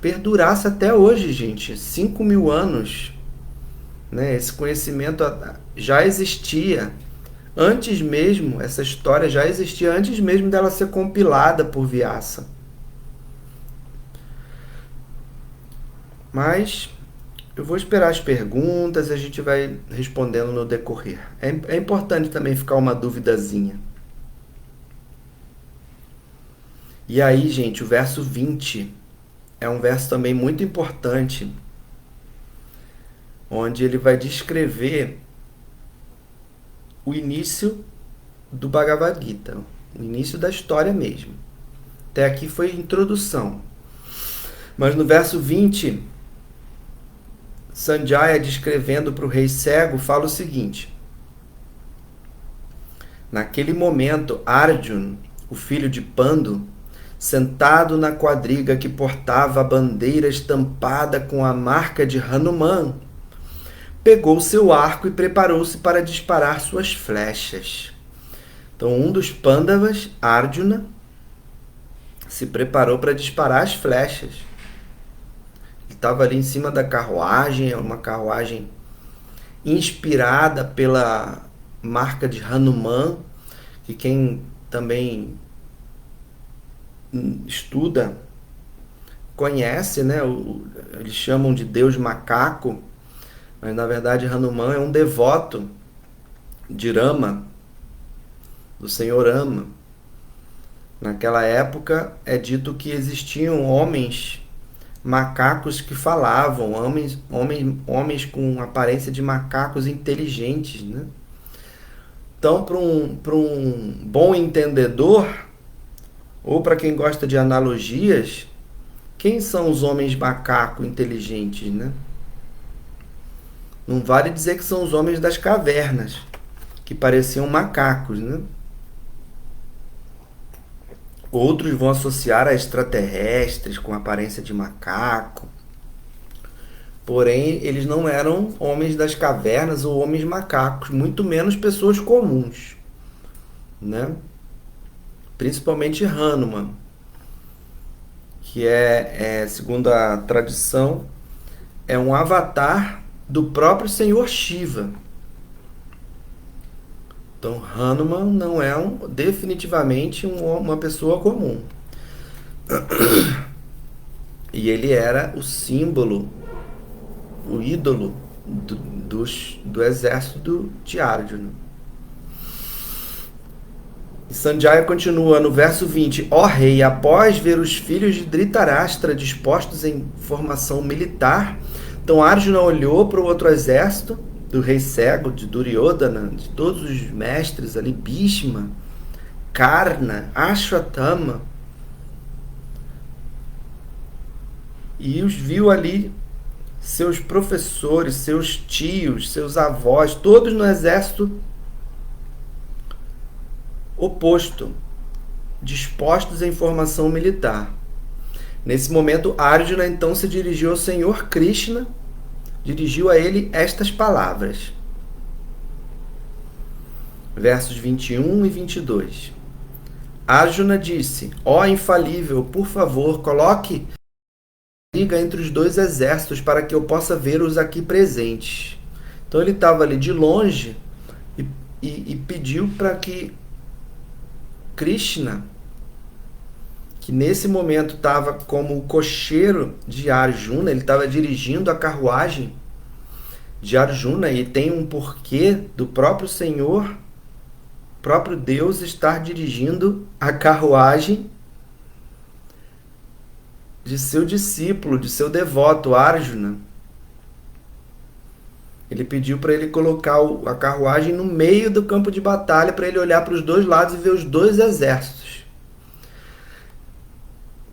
perdurasse até hoje, gente. 5.000 anos. Né? Esse conhecimento já existia antes mesmo, essa história já existia antes mesmo dela ser compilada por Vyasa. Mas eu vou esperar as perguntas e a gente vai respondendo no decorrer. É importante também ficar uma duvidazinha. E aí, gente, o verso 20 é um verso também muito importante, onde ele vai descrever o início do Bhagavad Gita, o início da história mesmo. Até aqui foi introdução. Mas no verso 20, Sanjaya, descrevendo para o rei cego, fala o seguinte: naquele momento, Arjuna, o filho de Pandu, sentado na quadriga que portava a bandeira estampada com a marca de Hanuman, pegou seu arco e preparou-se para disparar suas flechas. Então, um dos Pandavas, Arjuna, se preparou para disparar as flechas. Ele estava ali em cima da carruagem, uma carruagem inspirada pela marca de Hanuman, que quem também estuda conhece, né? Eles chamam de Deus macaco, mas na verdade Hanuman é um devoto de Rama, do Senhor Rama. Naquela época é dito que existiam homens macacos que falavam, homens com aparência de macacos inteligentes, né? Então, para um bom entendedor, Ou para quem gosta de analogias, quem são os homens macaco inteligentes, né? Não vale dizer que são os homens das cavernas, que pareciam macacos, né? Outros vão associar a extraterrestres com aparência de macaco. Porém, eles não eram homens das cavernas ou homens macacos, muito menos pessoas comuns, né? Principalmente Hanuman, que segundo a tradição, é um avatar do próprio Senhor Shiva. Então, Hanuman não é definitivamente uma pessoa comum. E ele era o símbolo, o ídolo do exército de Arjuna. E Sanjaya continua no verso 20. Ó rei, após ver os filhos de Dhritarashtra dispostos em formação militar, então Arjuna olhou para o outro exército, do rei cego, de Duryodhana, de todos os mestres ali, Bhishma, Karna, Ashwatthama, e os viu ali, seus professores, seus tios, seus avós, todos no exército oposto, dispostos em formação militar. Nesse momento, Arjuna então se dirigiu ao Senhor Krishna, dirigiu a ele estas palavras. Versos 21 e 22. Arjuna disse: ó infalível, por favor, coloque liga entre os dois exércitos para que eu possa ver-os aqui presentes. Então ele estava ali de longe e pediu para que Krishna, que nesse momento estava como o cocheiro de Arjuna, ele estava dirigindo a carruagem de Arjuna, e tem um porquê do próprio Senhor, próprio Deus, estar dirigindo a carruagem de seu discípulo, de seu devoto, Arjuna. Ele pediu para ele colocar a carruagem no meio do campo de batalha, para ele olhar para os dois lados e ver os dois exércitos.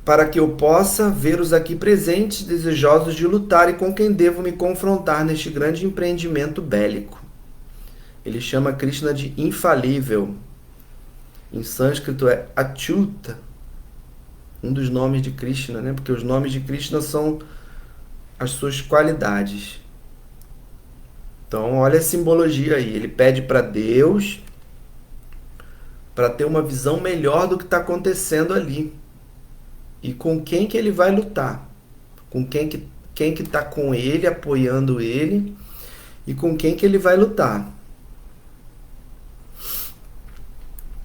Para que eu possa ver os aqui presentes, desejosos de lutar, e com quem devo me confrontar neste grande empreendimento bélico. Ele chama Krishna de infalível. Em sânscrito é Achyuta, um dos nomes de Krishna, né? Porque os nomes de Krishna são as suas qualidades. Então, olha a simbologia aí. Ele pede para Deus para ter uma visão melhor do que está acontecendo ali. E com quem que ele vai lutar. Com quem que está com ele, apoiando ele. E com quem que ele vai lutar.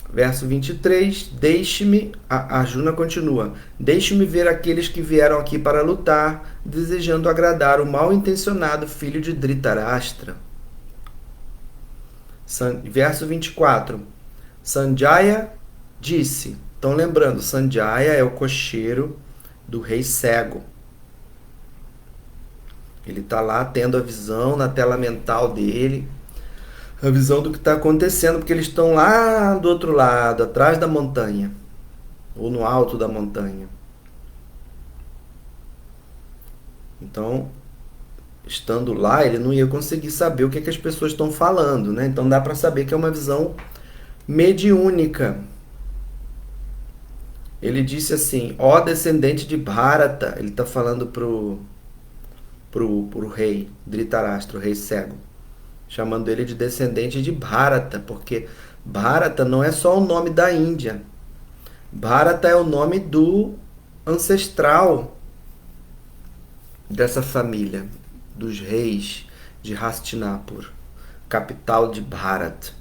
Verso 23, deixe-me, Arjuna continua, deixe-me ver aqueles que vieram aqui para lutar, desejando agradar o mal-intencionado filho de Dhritarashtra. Verso 24, Sanjaya disse, então lembrando, Sanjaya é o cocheiro do rei cego. Ele está lá tendo a visão na tela mental dele, a visão do que está acontecendo, porque eles estão lá do outro lado, atrás da montanha, ou no alto da montanha. Então, estando lá, ele não ia conseguir saber o que as pessoas estão falando, né? Então dá para saber que é uma visão mediúnica. Ele disse assim, ó descendente de Bharata, ele está falando pro rei Dhritarashtra, o rei cego, chamando ele de descendente de Bharata, porque Bharata não é só o nome da Índia. Bharata é o nome do ancestral dessa família, dos reis de Hastinapur, capital de Bharat.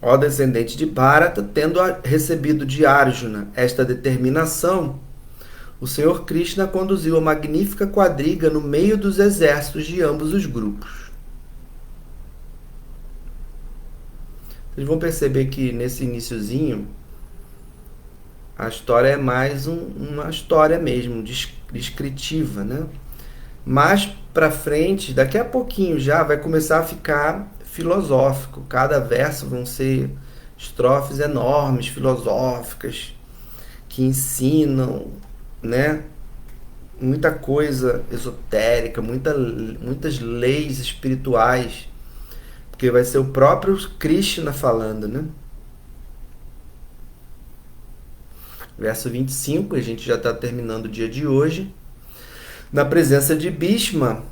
Ó descendente de Bharata, tendo recebido de Arjuna esta determinação, o Senhor Krishna conduziu a magnífica quadriga no meio dos exércitos de ambos os grupos. Vocês vão perceber que nesse iniciozinho a história é mais uma história mesmo, descritiva, né? Mais para frente, daqui a pouquinho já vai começar a ficar filosófico. Cada verso vão ser estrofes enormes, filosóficas, que ensinam, né, muita coisa esotérica, muitas leis espirituais, porque vai ser o próprio Krishna falando, né? Verso 25, a gente já está terminando o dia de hoje. Na presença de Bhishma,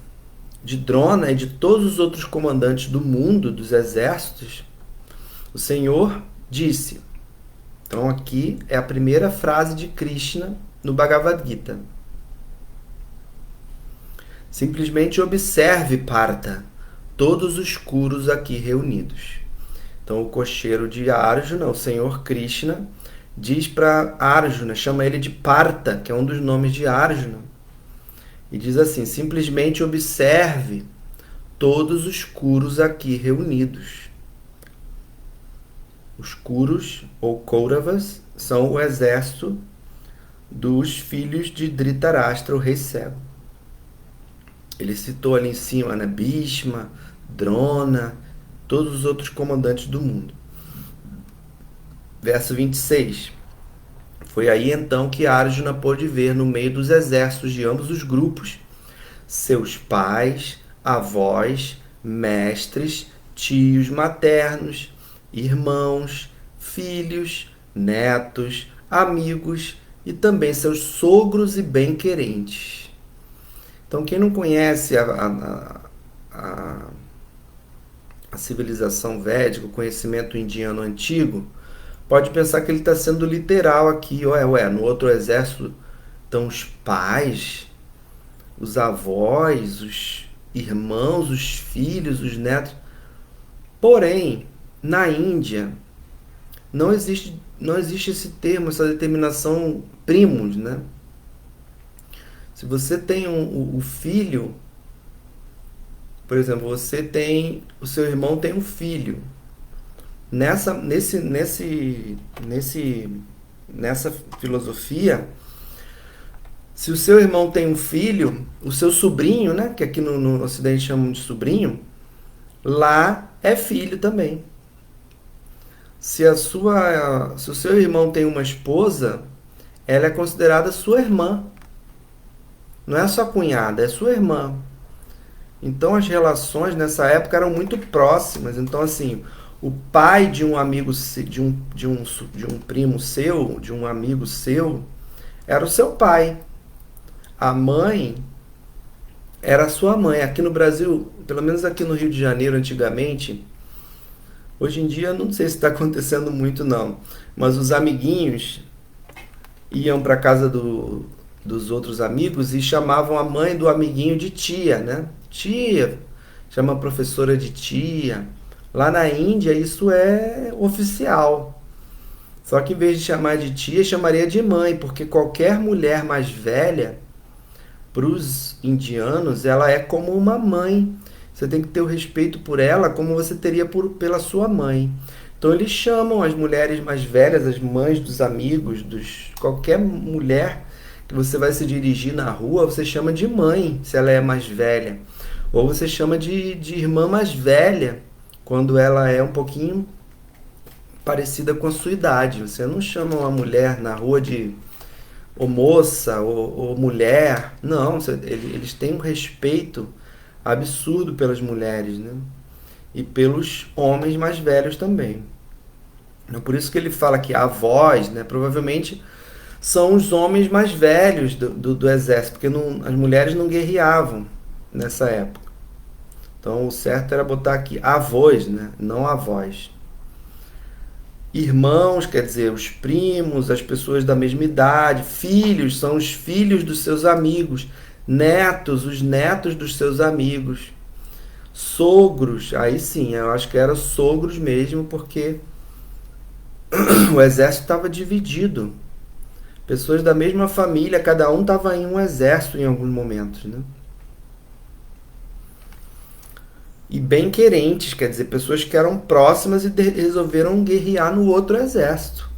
de Drona e de todos os outros comandantes do mundo, dos exércitos, o Senhor disse. Então aqui é a primeira frase de Krishna no Bhagavad Gita. Simplesmente observe, Partha, todos os Kurus aqui reunidos. Então o cocheiro de Arjuna, o Senhor Krishna, diz para Arjuna, chama ele de Partha, que é um dos nomes de Arjuna, e diz assim, simplesmente observe todos os Kurus aqui reunidos. Os Kurus, ou Kauravas, são o exército dos filhos de Dhritarashtra, o rei cego. Ele citou ali em cima, né, Bhishma, Drona, todos os outros comandantes do mundo. Verso 26. Foi aí então que Arjuna pôde ver no meio dos exércitos de ambos os grupos seus pais, avós, mestres, tios maternos, irmãos, filhos, netos, amigos e também seus sogros e bem-querentes. Então, quem não conhece a civilização védica, o conhecimento indiano antigo, pode pensar que ele está sendo literal aqui. No outro exército estão os pais, os avós, os irmãos, os filhos, os netos. Porém, na Índia, não existe esse termo, essa determinação primos, né? Se você tem um filho, por exemplo, o seu irmão tem um filho. Nessa filosofia, se o seu irmão tem um filho, o seu sobrinho, né, que aqui no Ocidente chamam de sobrinho, lá é filho também. Se o seu irmão tem uma esposa, ela é considerada sua irmã. Não é sua cunhada, é sua irmã. Então as relações nessa época eram muito próximas. Então assim, o pai de um amigo, de um primo seu, de um amigo seu, era o seu pai. A mãe era a sua mãe. Aqui no Brasil, pelo menos aqui no Rio de Janeiro antigamente, hoje em dia não sei se está acontecendo muito não, mas os amiguinhos iam para casa dos outros amigos e chamavam a mãe do amiguinho de tia, né? Tia, chama a professora de tia. Lá na Índia isso é oficial. Só que em vez de chamar de tia, chamaria de mãe, porque qualquer mulher mais velha, para os indianos, ela é como uma mãe. Você tem que ter o respeito por ela como você teria pela sua mãe. Então eles chamam as mulheres mais velhas, as mães dos amigos, qualquer mulher que você vai se dirigir na rua, você chama de mãe, se ela é mais velha. Ou você chama de irmã mais velha, quando ela é um pouquinho parecida com a sua idade. Você não chama uma mulher na rua de moça ou mulher. Não, eles têm um respeito absurdo pelas mulheres, né? E pelos homens mais velhos também. Então, por isso que ele fala que avós, né, provavelmente são os homens mais velhos do exército, porque as mulheres não guerreavam nessa época. Então o certo era botar aqui avós, né, não avós. Irmãos, quer dizer, os primos, as pessoas da mesma idade. Filhos são os filhos dos seus amigos. Netos, os netos dos seus amigos. Sogros, aí sim, eu acho que eram sogros mesmo, porque o exército estava dividido. Pessoas da mesma família, cada um estava em um exército em alguns momentos, né? E bem-querentes, quer dizer, pessoas que eram próximas e resolveram guerrear no outro exército.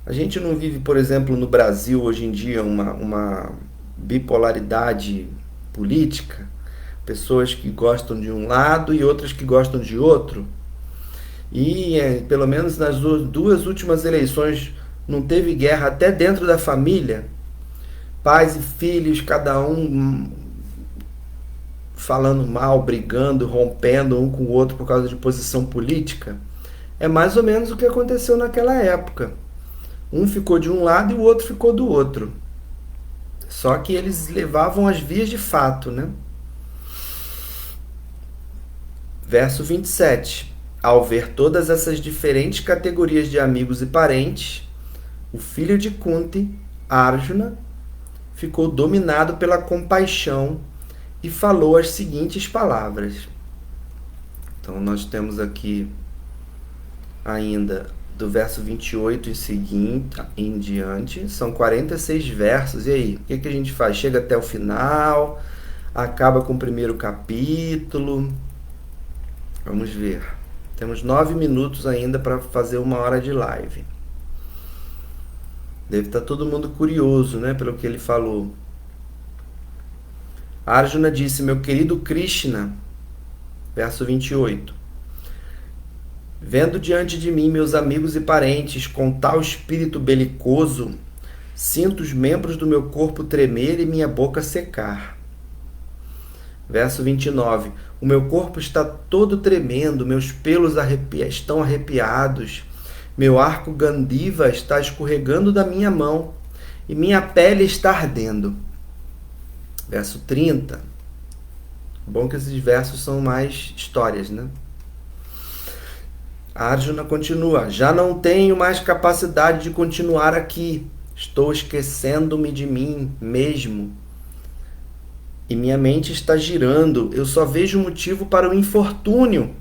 A gente não vive, por exemplo, no Brasil hoje em dia uma bipolaridade política, pessoas que gostam de um lado e outras que gostam de outro. E pelo menos nas duas últimas eleições não teve guerra até dentro da família, pais e filhos, cada um falando mal, brigando, rompendo um com o outro por causa de posição política. É mais ou menos o que aconteceu naquela época. Um ficou de um lado e o outro ficou do outro. Só que eles levavam as vias de fato, né? Verso 27. Ao ver todas essas diferentes categorias de amigos e parentes, o filho de Kunti, Arjuna, ficou dominado pela compaixão e falou as seguintes palavras. Então nós temos aqui ainda do verso 28 e seguinte em diante, são 46 versos. E aí, o que a gente faz? Chega até o final, acaba com o primeiro capítulo. Vamos ver. Temos 9 minutos ainda para fazer 1 hora de live. Deve estar todo mundo curioso, né, pelo que ele falou. Arjuna disse: meu querido Krishna, verso 28, vendo diante de mim meus amigos e parentes com tal espírito belicoso, sinto os membros do meu corpo tremer e minha boca secar. Verso 29, o meu corpo está todo tremendo, meus pelos estão arrepiados, meu arco Gandiva está escorregando da minha mão e minha pele está ardendo. Verso 30. Bom que esses versos são mais histórias, né? Arjuna continua: já não tenho mais capacidade de continuar aqui. Estou esquecendo-me de mim mesmo. E minha mente está girando. Eu só vejo motivo para o infortúnio.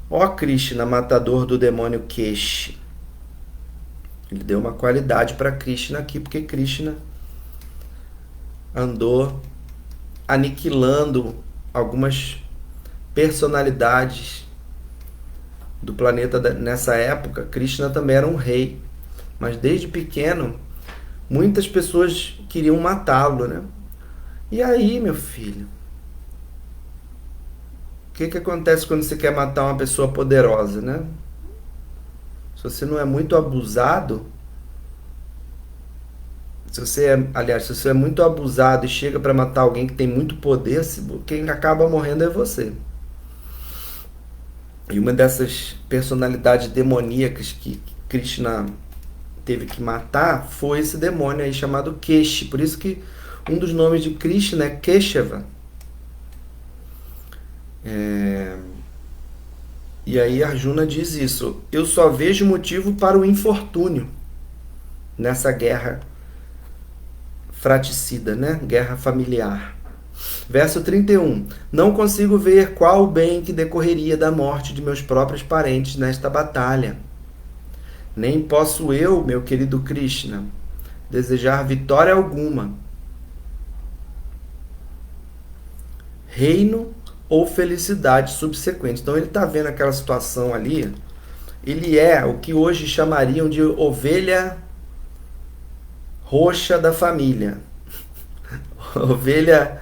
Ó Krishna, matador do demônio Keshi. Ele deu uma qualidade para Krishna aqui, porque Krishna andou aniquilando algumas personalidades do planeta nessa época. Krishna também era um rei, mas desde pequeno muitas pessoas queriam matá-lo, né? E aí, meu filho, o que acontece quando você quer matar uma pessoa poderosa, né? Se você não é muito abusado, se você é muito abusado e chega para matar alguém que tem muito poder, quem acaba morrendo é você. E uma dessas personalidades demoníacas que Krishna teve que matar foi esse demônio aí chamado Keshi. Por isso que um dos nomes de Krishna é Keshava. E aí Arjuna diz isso: eu só vejo motivo para o infortúnio nessa guerra fratricida, né? Guerra familiar. Verso 31. Não consigo ver qual o bem que decorreria da morte de meus próprios parentes nesta batalha. Nem posso eu, meu querido Krishna, desejar vitória alguma, reino ou felicidade subsequente. Então ele está vendo aquela situação ali. Ele é o que hoje chamariam de ovelha roxa da família. Ovelha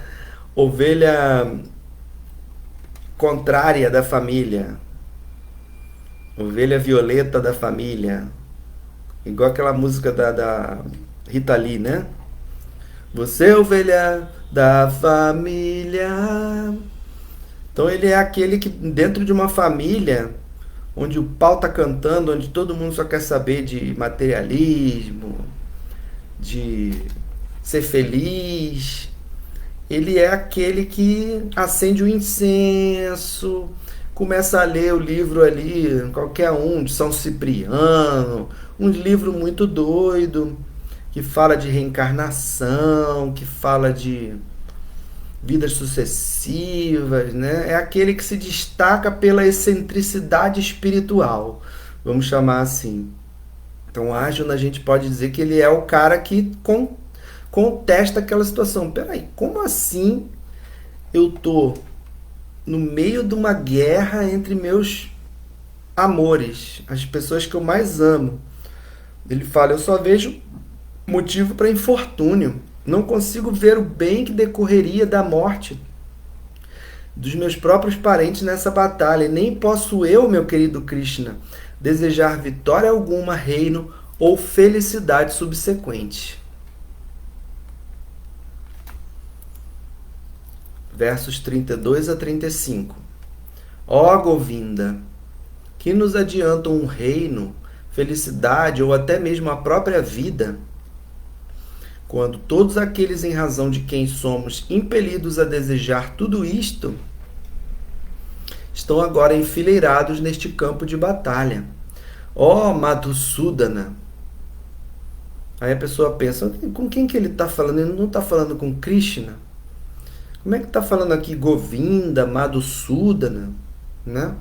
contrária da família. Ovelha violeta da família. Igual aquela música da Rita Lee, né? Você é ovelha da família. Então ele é aquele que dentro de uma família onde o pau tá cantando, onde todo mundo só quer saber de materialismo, de ser feliz, ele é aquele que acende o incenso, começa a ler o livro ali, qualquer um, de São Cipriano, um livro muito doido, que fala de reencarnação, que fala de vidas sucessivas, né? É aquele que se destaca pela excentricidade espiritual, vamos chamar assim. Então, Arjuna, a gente pode dizer que ele é o cara que contesta aquela situação. Peraí, como assim eu tô no meio de uma guerra entre meus amores, as pessoas que eu mais amo? Ele fala: eu só vejo motivo para infortúnio. Não consigo ver o bem que decorreria da morte dos meus próprios parentes nessa batalha, e nem posso eu, meu querido Krishna, desejar vitória alguma, reino ou felicidade subsequente. Versos 32 a 35. Ó Govinda, que nos adiantam um reino, felicidade ou até mesmo a própria vida, quando todos aqueles em razão de quem somos impelidos a desejar tudo isto estão agora enfileirados neste campo de batalha. Ó Madhusudana! Aí a pessoa pensa, com quem que ele está falando? Ele não está falando com Krishna? Como é que está falando aqui Govinda, Madhusudana? Né?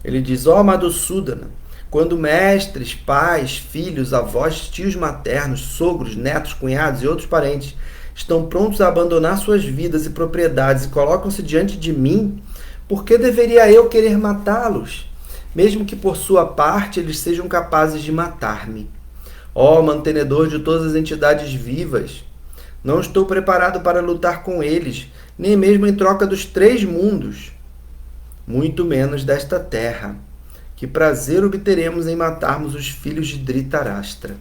Ele diz, ó Madhusudana, quando mestres, pais, filhos, avós, tios maternos, sogros, netos, cunhados e outros parentes estão prontos a abandonar suas vidas e propriedades e colocam-se diante de mim, por que deveria eu querer matá-los, mesmo que por sua parte eles sejam capazes de matar-me? Ó mantenedor de todas as entidades vivas, não estou preparado para lutar com eles, nem mesmo em troca dos 3 mundos, muito menos desta terra. Que prazer obteremos em matarmos os filhos de Dhritarashtra.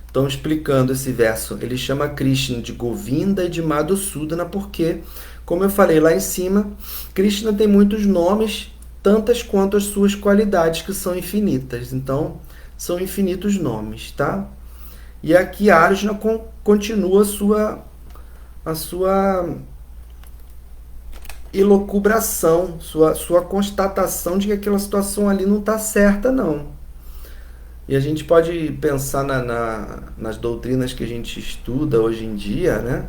Então, explicando esse verso, ele chama Krishna de Govinda e de Madhusudana porque, como eu falei lá em cima, Krishna tem muitos nomes, tantas quanto as suas qualidades, que são infinitas. Então, são infinitos nomes, tá? E aqui Arjuna continua a sua elucubração, sua constatação de que aquela situação ali não está certa, não. E a gente pode pensar nas doutrinas que a gente estuda hoje em dia, né?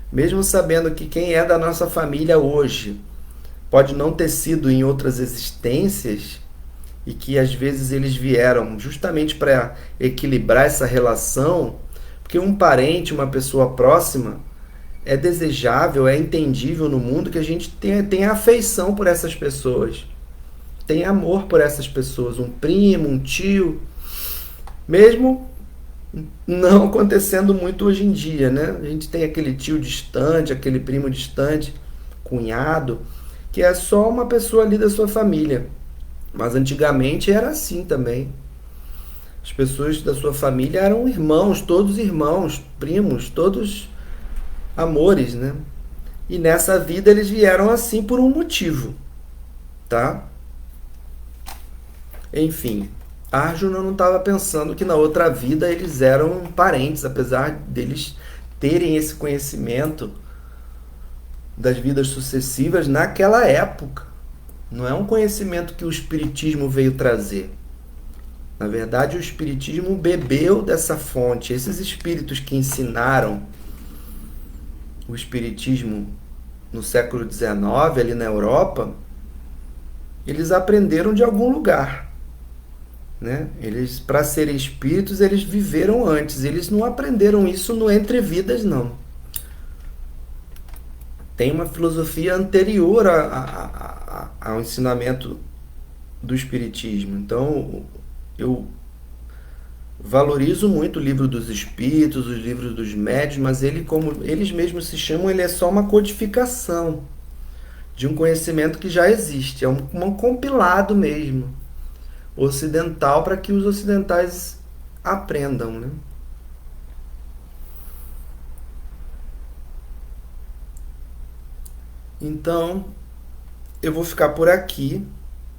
Mesmo sabendo que quem é da nossa família hoje pode não ter sido em outras existências e que às vezes eles vieram justamente para equilibrar essa relação, porque um parente, uma pessoa próxima, é desejável, é entendível no mundo que a gente tenha afeição por essas pessoas, tem amor por essas pessoas, um primo, um tio, mesmo não acontecendo muito hoje em dia, né? A gente tem aquele tio distante, aquele primo distante, cunhado, que é só uma pessoa ali da sua família. Mas antigamente era assim também. As pessoas da sua família eram irmãos, primos, todos amores, né? E nessa vida eles vieram assim por um motivo, tá? Enfim, Arjuna não estava pensando que na outra vida eles eram parentes, apesar deles terem esse conhecimento das vidas sucessivas naquela época. Não é um conhecimento que o Espiritismo veio trazer. Na verdade, o Espiritismo bebeu dessa fonte. Esses espíritos que ensinaram o Espiritismo no século XIX, ali na Europa, eles aprenderam de algum lugar. Né? Eles, para serem espíritos, eles viveram antes. Eles não aprenderam isso no Entre Vidas, não. Tem uma filosofia anterior ao ensinamento do Espiritismo. Então, eu valorizo muito o Livro dos Espíritos, os livros dos médiuns, mas ele, como eles mesmos se chamam, ele é só uma codificação de um conhecimento que já existe. É um compilado mesmo, ocidental, para que os ocidentais aprendam, né? Então, eu vou ficar por aqui.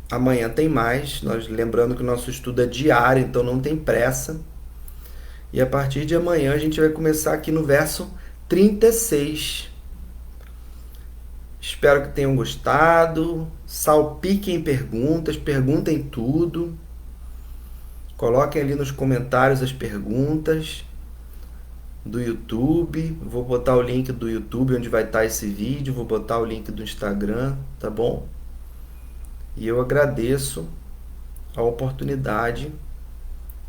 Amanhã tem mais. Nós lembrando que o nosso estudo é diário, então não tem pressa. E a partir de amanhã a gente vai começar aqui no verso 36. Espero que tenham gostado. Salpiquem perguntas, perguntem tudo. Coloquem ali nos comentários as perguntas do YouTube. Vou botar o link do YouTube onde vai estar esse vídeo. Vou botar o link do Instagram, tá bom? E eu agradeço a oportunidade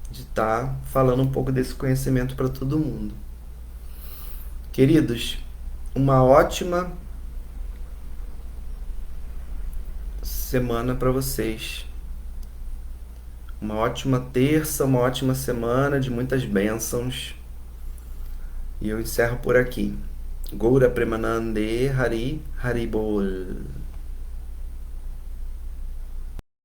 de estar falando um pouco desse conhecimento para todo mundo. Queridos, uma ótima semana para vocês. Uma ótima terça, uma ótima semana de muitas bênçãos. E eu encerro por aqui. Gaura Premanande Hari Haribol.